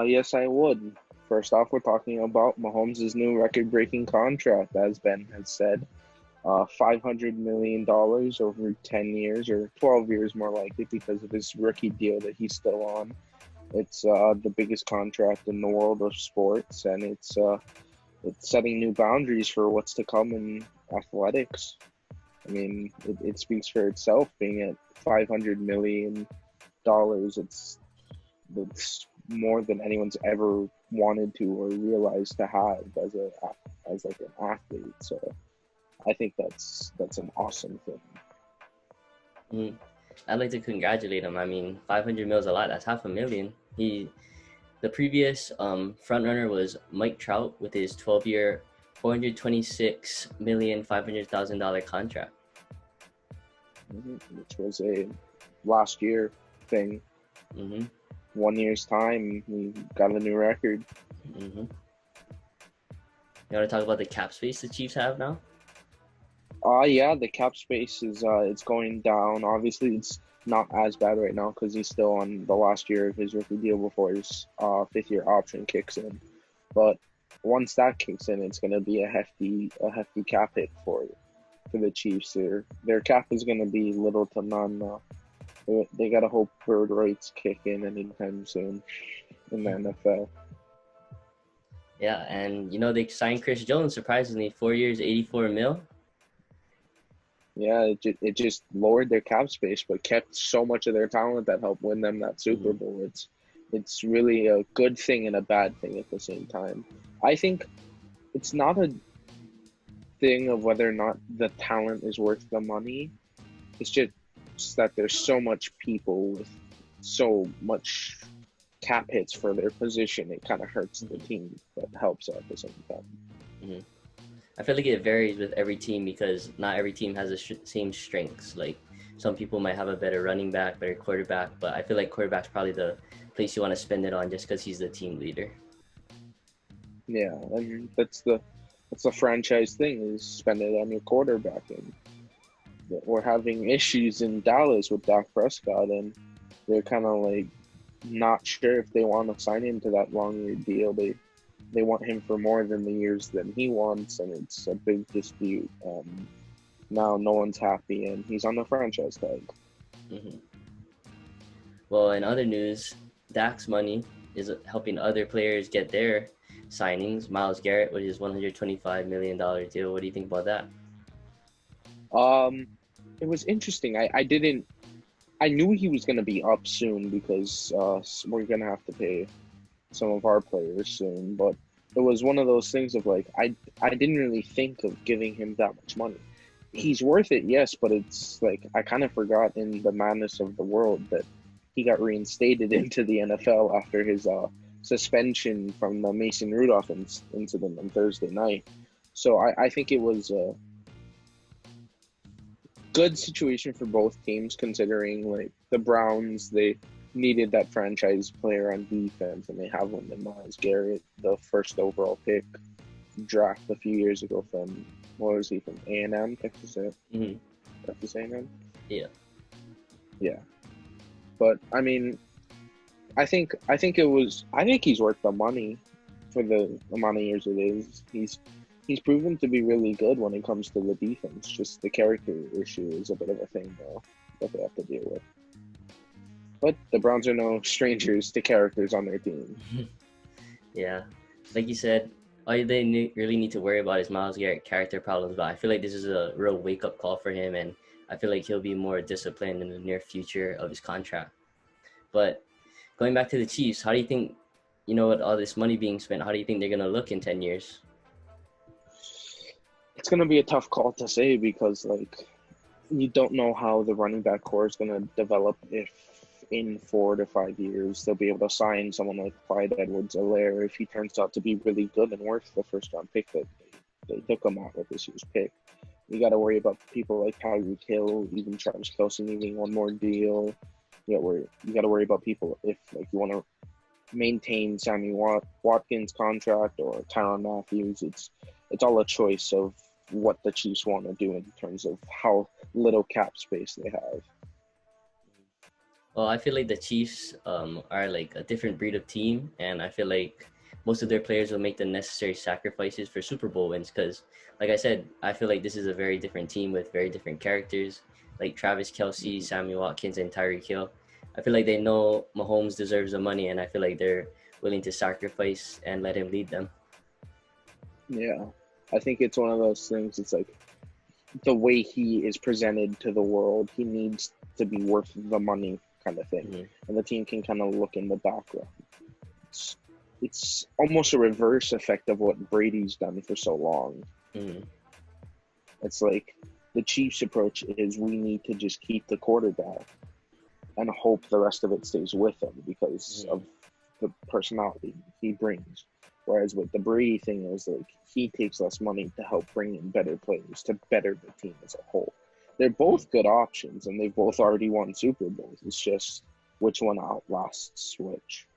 Yes, I would. First off, we're talking about Mahomes' new record-breaking contract, as Ben has said. $500 million over 10 years, or 12 years more likely, because of his rookie deal that he's still on. It's the biggest contract in the world of sports, and it's setting new boundaries for what's to come in athletics. I mean, it speaks for itself. Being at $500 million, it's more than anyone's ever wanted to or realized to have as like an athlete. So I think that's an awesome thing. Mm. I'd like to congratulate him. I mean, 500 mil is a lot. That's half a million. The previous front runner was Mike Trout with his 12-year, $426,500,000 contract. Which was a last year thing. Mm-hmm. 1 year's time, we got a new record. Mm-hmm. You want to talk about the cap space the Chiefs have now? Yeah, the cap space is it's going down. Obviously, it's not as bad right now because he's still on the last year of his rookie deal before his fifth-year option kicks in. But once that kicks in, it's going to be a hefty cap hit for the Chiefs. Their cap is going to be little to none. They got to hope bird rights kick in anytime soon in the NFL. Yeah, and they signed Chris Jones surprisingly, 4 years, 84 mil. Yeah, it just lowered their cap space, but kept so much of their talent that helped win them that Super Bowl. It's really a good thing and a bad thing at the same time. I think it's not a thing of whether or not the talent is worth the money. It's just that there's so much people with so much cap hits for their position. It kind of hurts the team, but helps at the same time. Mm-hmm. I feel like it varies with every team because not every team has the same strengths. Like some people might have a better running back, better quarterback, but I feel like quarterback's probably the place you want to spend it on just because he's the team leader. Yeah, and that's the franchise thing is spend it on your quarterback. And we're having issues in Dallas with Dak Prescott, and they're kind of like not sure if they want to sign him to that long-year deal. They want him for more than the years that he wants, and it's a big dispute. Now no one's happy, and he's on the franchise tag. Mm-hmm. Well, in other news, Dak's money is helping other players get their signings. Myles Garrett with his $125 million deal. What do you think about that? It was interesting. I knew he was gonna be up soon because we're gonna have to pay some of our players soon, but it was one of those things of like I didn't really think of giving him that much money. He's worth it, yes, but it's like I kind of forgot in the madness of the world that he got reinstated into the NFL after his suspension from the Mason Rudolph incident on Thursday night. So I think it was a good situation for both teams considering like the Browns, they needed that franchise player on defense, and they have one in Myles Garrett, the first overall pick draft a few years ago from what was he from A&M, Texas Mm-hmm. Texas A&M. Yeah. Yeah, but I mean, I think he's worth the money for the amount of years it is. He's proven to be really good when it comes to the defense. Just the character issue is a bit of a thing though that they have to deal with. But the Browns are no strangers to characters on their team. Yeah. Like you said, all they really need to worry about is Myles Garrett character problems. But I feel like this is a real wake-up call for him, and I feel like he'll be more disciplined in the near future of his contract. But going back to the Chiefs, how do you think, with all this money being spent, how do you think they're going to look in 10 years? It's gonna be a tough call to say because like you don't know how the running back core is gonna develop if in 4 to 5 years they'll be able to sign someone like Clyde Edwards-Helaire if he turns out to be really good and worth the first round pick that they took him out with this year's pick. You got to worry about people like Tyreek Hill, even Travis Kelce needing one more deal. You got to worry about people if like you want to maintain Sammy Watkins' contract or Tyrann Matthews. It's all a choice of what the Chiefs want to do in terms of how little cap space they have. Well, I feel like the Chiefs are like a different breed of team, and I feel like most of their players will make the necessary sacrifices for Super Bowl wins. Because, like I said, I feel like this is a very different team with very different characters, like Travis Kelsey, Mhm. Sammy Watkins, and Tyreek Hill. I feel like they know Mahomes deserves the money, and I feel like they're willing to sacrifice and let him lead them. Yeah, I think it's one of those things. It's like the way he is presented to the world, he needs to be worth the money kind of thing, Hmm. and the team can kind of look in the background. It's, it's almost a reverse effect of what Brady's done for so long. Hmm. It's like the Chiefs' approach is we need to just keep the quarterback and hope the rest of it stays with him because Hmm. of the personality he brings. Whereas with the Brady thing, it was like he takes less money to help bring in better players to better the team as a whole. They're Hmm. both good options, and they've both already won Super Bowls. It's just which one outlasts which.